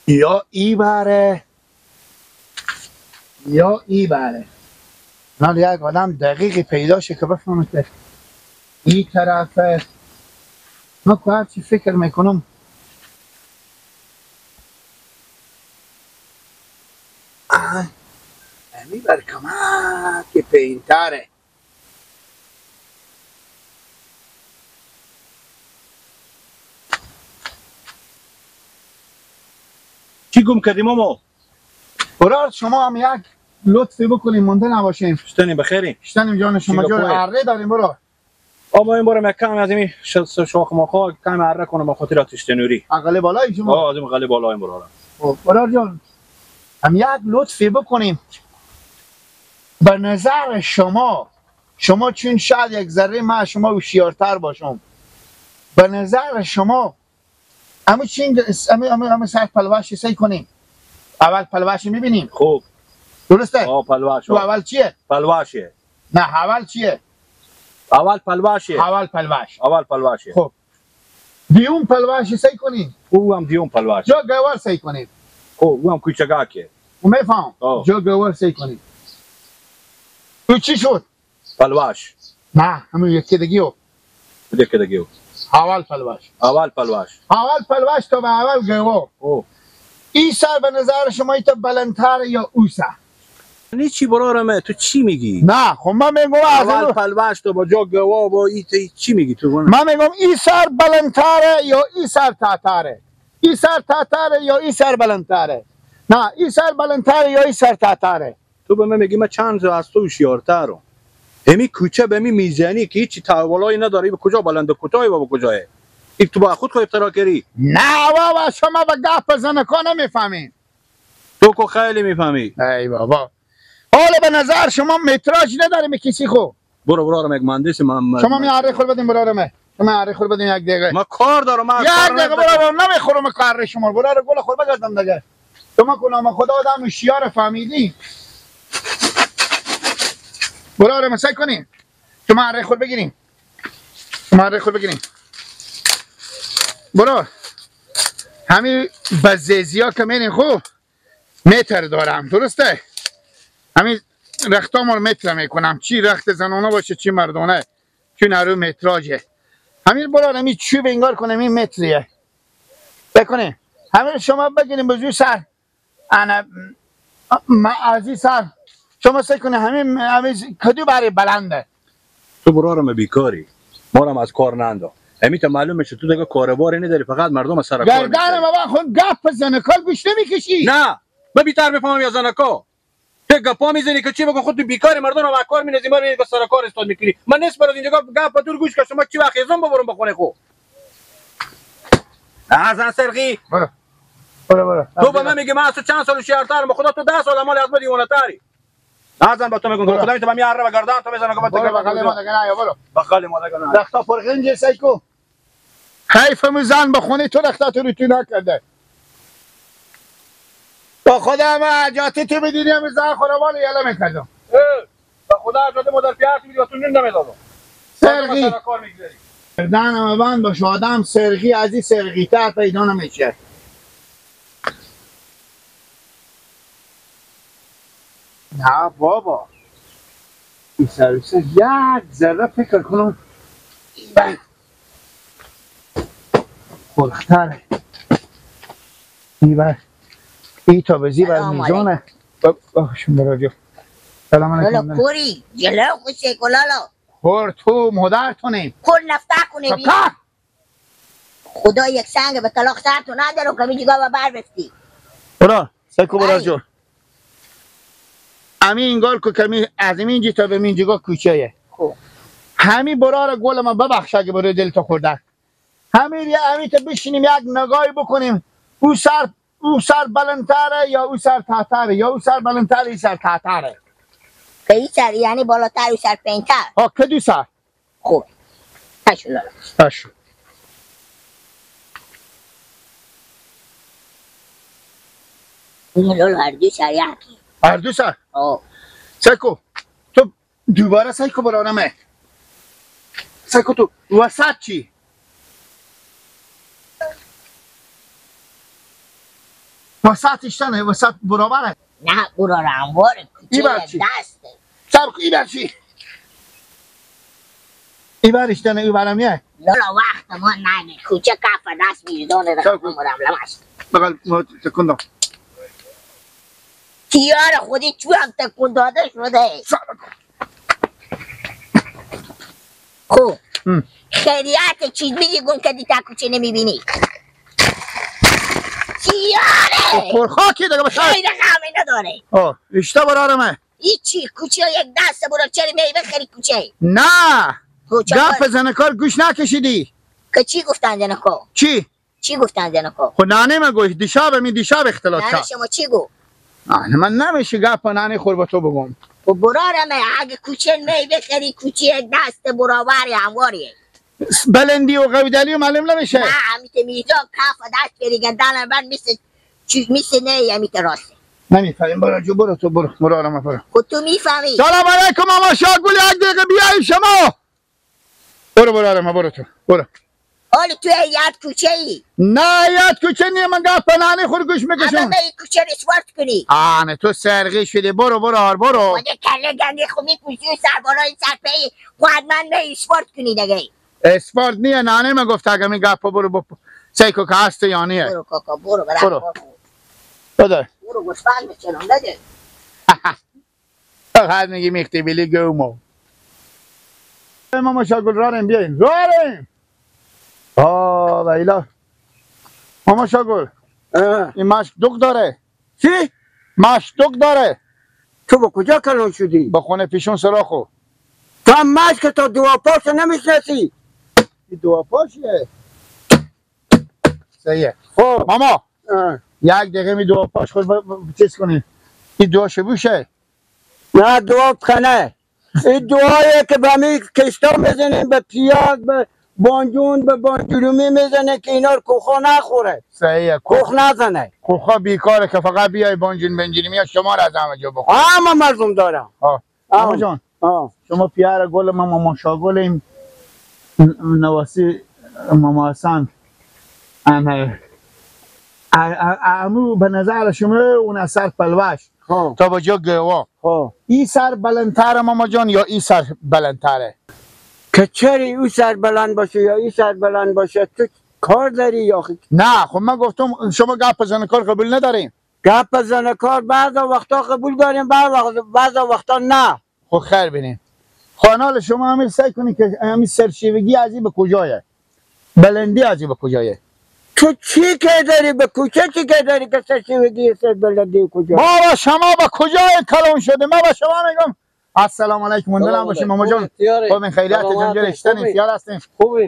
یا ای بره یا ای بره. نه یک آدم دقیقی پیدا شه که بفهمه که این طرفه. من که هرچی فکر میکنم امی بر کمک پینتره. چی گم کردی ماما؟ برای شما هم یک لطفی بکنیم مونده نباشیم. شتنیم بخیریم. شتنیم جان شما جان اره داریم. برای آبا این بارم یک کم از این شاخ ماخا کم اره کنم با خاطر آتش تنوری. اقل بالای شما؟ از این اقل بالای برارم. برای جان هم یک لطفی بکنیم. به نظر شما چون شاید یک ذره من شما هوشیارتر باشم، به نظر شما همه سر پلوشی سعی کنیم. اول پلوشی میبینیم. خوب درسته؟ پلوش. تو اول چیه؟ پلوشه. نه اول چیه؟ اول پلوشه. اول پلوش. خب دیوم پلوشی سعی کنیم. او هم دیوم پلوش. جا گوار سعی کنیم. خب او هم کوچگاکه. میفهم. جا گوار سعی کنیم. تو چی شد؟ پلوش. نه همون یکی دیگه. اول پلوش تو به اول گوار. این سر به نظر شما ایتا بلندتر یا او سر؟ نه چی برارمه تو چی میگی؟ نه خب من میگم اول پلوش تو با جا گوا با ایتا چی میگی تو؟ من میگم این سر بلندتره یا این سر تاتره؟ این سر تاتره یا این سر بلندتره؟ نه این سر بلندتره یا این سر تاتره؟ تو به من میگی من چند از تو هوشیارترم. همی کوچه به می میزنی که هیچ تحولایی نداری به کجا بلند و کوتاهی و به کجاه. یک تو با خود خود افترا کردی. نه بابا شما به گپ زنکا نمیفهمین. تو که خیلی میفهمی. ای بابا حالا به نظر شما متراژ نداریم کسی خو؟ برو یک مهندس شما میاره خور بدین برارمه. شما عره خور بدین یک دقیقه. ما کار دارم. یک دقیقه برارم نمیخورم کار شما. برار گل خور بگردم دیگه. شما کنام خدا آدم هوشیار فهمیدی. برارم سعی کنین. شما عره خور بگیرین. برو همین بزیزیا که میرین خوب متر دارم درسته؟ همین رختام رو متر میکنم. چی رخت زنانه باشه چی مردانه چون هرو متراجه. همین برو همین چوب انگار کنم این متریه بکنه. همین شما بگیریم بزرگ سر انا از این سر شما سعی کنه همین کدو برای بلنده. تو برارم بیکاری مارم از کار نندو. همین تا معلومه که تو دیگه کاروباری نداری فقط مردم سر کار گردن بابا خود گپ زنکال گوش نمیکشی. نه من بیتر بفهمم یا زنکا تو گپا میزنی که چی بگو خود تو بیکاری مردم رو کار مینازی ما رو سر کار استاد میکنی. من نصف برات اینجا گپ دور گوش که شما چی وقت ازم ببرم بخونه خو حسن سرقی. برو تو به من میگی من از تو چند سال هوشیارترم. خدا تو 10 سال مال از من دیوانه تری. حسن با تو میگم خدا میتونم میاره و گردن تو بزنم که من بغل ما دیگه نه. برو بغل ما دیگه نه. رختا پرغنج سایکو خیفم زن بخونه تو رختا تو تو نکرده. با خدا من حاجاتی تو بدیدی هم زن خوربان یلا میکردم. با خدا حاجاتی مادر پیاس میدی و تو نمیدادم. سرقی گردن بند باشه آدم سرقی از این سرقی تر پیدا نمیشه. نه بابا این سرویسه یک ذره فکر کنم پرختره. ای تا بزی بر میزانه بخشم براجو. سلام علیکم. لولو کوری جلو خوشه کلالو خور تو مادر تو نیم کل نفتا کنه بی خدا یک سنگ به طلاق سر تو ندارو کمی جگاه و بر بستی. برا سکو براجو همین انگار که کمی از این جی تا به من جگاه کوچه همین برا را گل ما ببخش اگه برای دل تو خورده. همین تا بشینیم یک نگاهی بکنیم او سر بلندتره یا او سر تحتره یا او سر بلندتره ای سر تحتره. که ای سر یعنی بالاتر او سر پینتر. کدو سر خوب تشو لالا تشو این لولو هر دو سر یکی هر دو سر سکو تو دوباره سکو برانمه. سکو تو وسط چی؟ وسطش تنه وسط برابره. نه برو رنوار ای کوچه بچی. دسته. سب ای برچی ای برش تنه ای برمیه لالا وقت ما نگی کوچه کف دست میردانه رفتم لمست بقل ما تکن دام تیار خودی چو هم تکون داده شده. خوب خیریت چیز میگی گم کدی تا کوچه نمیبینی تیاره خورخاکی دیگه بشه خیلی خمه نداره. اشتا برارمه هیچی کوچه یک دست برو چرا میوه خری کوچه نه کوچه گپ زنکار گوش نکشیدی که چی گفتن جنکو چی گفتن جنکو خود نانه ما گوش دیشاب می دیشاب اختلاط نه کرد شما چی گو من نمیشه گپ نانه خور با تو بگم و برارمه اگه کوچه میوه خری کوچه یک دست براوری همواریه بلندی و قودلی و معلوم نمیشه نه همیته میزان کف دست بری گندن من مثل نه همیته راسته نمیفهمیم برو جو برو تو برو مرارم برو خود تو میفهمی سلام علیکم ماما شاگل یک دقیقه بیایی شما برو برارم برو تو برو حالا تو یاد کوچه ای نه یاد کوچه نیم من گپ نانه خور گوش میکشم اما به کوچه رسوارت کنی نه تو سرغی شدی برو برو خود کله گنده خو میپوشی و سربالای سرپهی خواهد من به اسپورت کنی دیگه اسپورت نیه نانه ما گفت اگه می گپ برو سیکو که هست یا نیه برو کاکا برو بده برو گوشفند بچنم بده فقط میگی میختی بیلی گومو ماما شاگل راریم بیاین راریم ویلا ماما شاگل این مشک دک داره چی؟ مشک دک داره تو با کجا کلان شدی؟ با خونه پیشون سراخو تو هم مشک تا دو پاشو نمیشنسی؟ این دو پاشیه صحیحه خب ماما یک دقیقه می دو پاش خود چیز کنی این دو شبوشه نه دعا بخنه این دعایه که به می کشتا میزنیم به پیاز به بانجون به بانجلومی میزنه که اینا رو کوخا نخوره صحیحه کوخ نزنه کوخا بیکاره که فقط بیای بانجون بنجونی میاد شما را از همه جا بخور همه مردم دارم ماما جان شما پیار گل ما ماما شاگل این نواسی ماما حسن امو به نظر شما اون سر پلوش تا با جا گوا این سر بلندتره ماما جان یا این سر بلندتره که چری او سر بلند باشه یا این سر بلند باشه تو کار داری یا نه خب من گفتم شما گپ زنکار قبول نداریم گپ زنکار بعضا وقتا قبول داریم بعضا وقتا نه خب خیر بینیم خانال شما همین سعی کنی که همین سرشیوگی ازی به کجایه بلندی ازی به کجایه تو چی که داری به کوچه چی که داری که سرشیوگی سر بلندی کجا بابا شما به کجای کلون شده من به شما میگم السلام علیکم مندلم باشیم ماما جان خوبین خیریت جانجا رشتن اختیار هستیم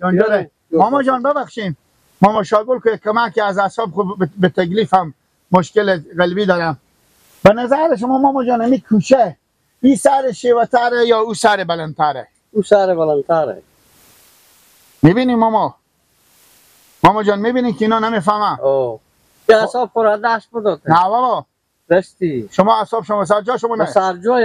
جانجا ماما جان ببخشیم ماما شاگل که کمک از اعصاب خود به تکلیف هم مشکل قلبی دارم به نظر شما ماما جان همین کوچه این سر شیوتره یا او سر بلندتره او سر بلندتره میبینی ماما جان میبینی که اینا نمیفهمم یه اعصاب پر دست بداد نه بابا رستی شما اعصاب شما سر جا شما نه سر جای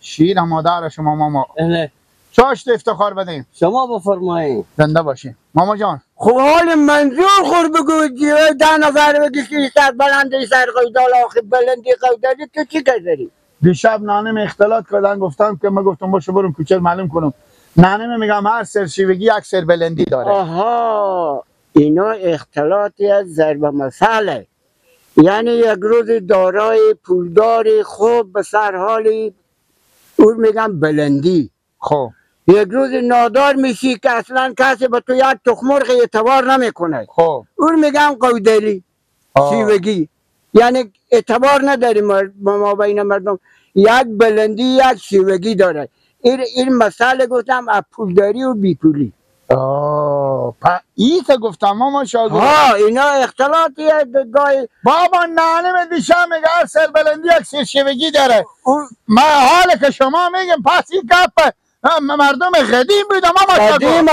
شیر مادر شما ماما نه چاشت افتخار بدیم شما بفرمایید زنده باشیم ماما جان خب حال منظور خور بگو جیوه 10 نفر بگیشی سر بلندی سر قیدال آخی بلندی قیدالی تو چی کردی؟ دیشب نانم اختلاط کردن گفتم که من گفتم باشه برم کوچه معلوم کنم نانم میگم هر سرشیوگی یک سر بلندی داره آها اینا اختلاطی از ضرب مثله یعنی یک روز دارای پولداری خوب به سر حالی اون میگم بلندی خب یک روز نادار میشی که اصلا کسی به تو یک تخمرغ اعتبار نمیکنه خب اون میگم قودلی شیوگی یعنی اعتبار نداری ما بین مردم یک بلندی یک شیوگی داره این مسئله گفتم از پولداری و بیپولی این که گفتم ماما شاگل اینا اختلاطی گاهی بابا نانم دیشب میگه هر سر بلندی یک سرشیوگی داره من حال که شما میگم پس این گپ مردم قدیم بودم ماما شاگل قدیم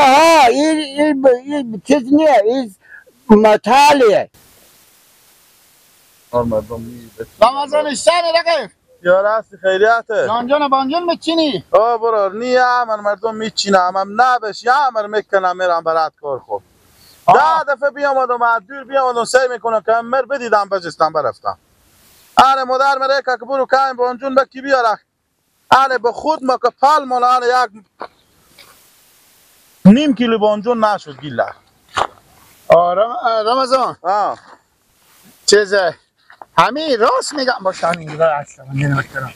این چیز نیه این مطالیه رمضان اشتر رقیق یار هستی خیریته جانجان بانجان میچینی برو نی امر مردم میچینم هم نبش یا امر میکنم میرم برات کار خب ده دفعه بیامدم دور بیامدم سعی میکنم که مر بدیدم بجستم برفتم. آره مادر مره که برو کایم بانجون بکی بیاره. آره به خود ما که پال مال آره یک نیم کیلو بانجون نشد گیله. رمضان چیزه همین راست میگم باشه همین دیگه اصلا نمی‌کنم.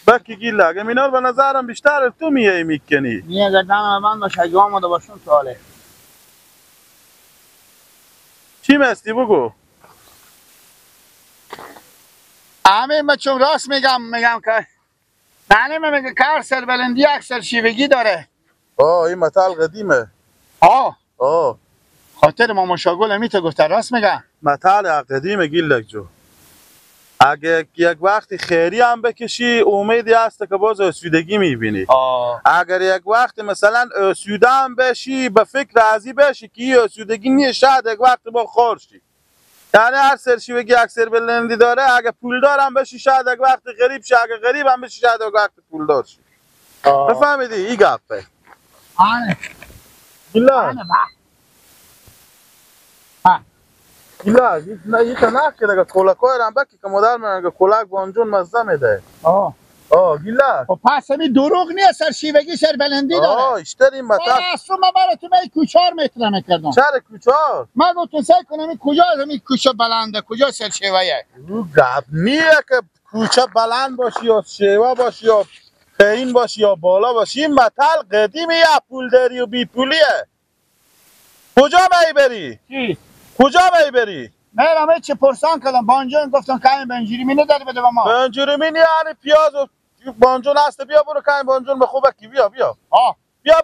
بکی گیله اگه مینار به نظرم بیشتر تو میای میکنی. میگه دم من باشه اگه آماده باشم سواله. چی مستی بگو؟ همین من چون راست میگم که نانه میگه کار سربلندی اکثر شیوگی داره. این متل قدیمه. خاطر ما مشاغل میته گفته راست میگم. متل قدیمه گیلک جو. اگه یک وقتی خیری هم بکشی امیدی هست که باز آسودگی میبینی. اگر یک وقت مثلا آسوده هم بشی به فکر ازی بشی که این آسودگی نیست شاید یک وقت با خورشی. یعنی هر سرشی بگی اکثر بلندی داره اگه پولدار هم بشی شاید یک وقت غریب شی اگه غریب هم بشی شاید یک وقت پولدار شی. بفهمیدی این گپه. گیلا گیلا یه تنک که دیگه کولکای رم بکی که مادر من اگه کولک بانجون مزه میده. گیلا و پس همین دروغ نیست سر شیوگی سربلندی داره. اشتر این متل اصلا من براتون این کوچار متر میکردم. چرا کوچار؟ من گفتم سعی کنم این کجا همین کوچه بلنده کجا سر شیویه. رو گپ نیه که کوچه بلند باشی یا شیوه باشی یا پایین باشی یا بالا باشی. این متل قدیمی یا پول داری و بی پولیه. کجا میبری؟ چی؟ کجا میبری؟ نه همه چه پرسان کردم بانجون گفتم کاین بنجیری می نداری بده به ما. بنجیری می یعنی پیاز و بانجون هست بیا برو کاین بانجون به خوبه کی بیا بیا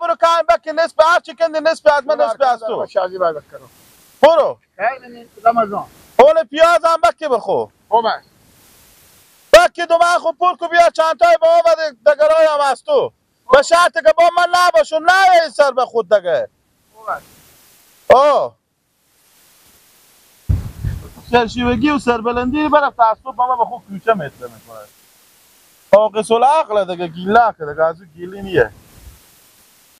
برو کاین بکی نصف هر چی کندی نصف از من نصف از تو برو رمضان حول پیاز هم بکی بخو خوبه بکی دو من خوب پول کو بیا چند تای با ما و دگرای هم از تو به شرط که با من نباشو نه این سر به خود دگه سرشیوگی و سربلندی برای تعصب با ما به خوب کوچه متره میکنه. آقص العقل دیگه گیله که دیگه از او گیلی نیه.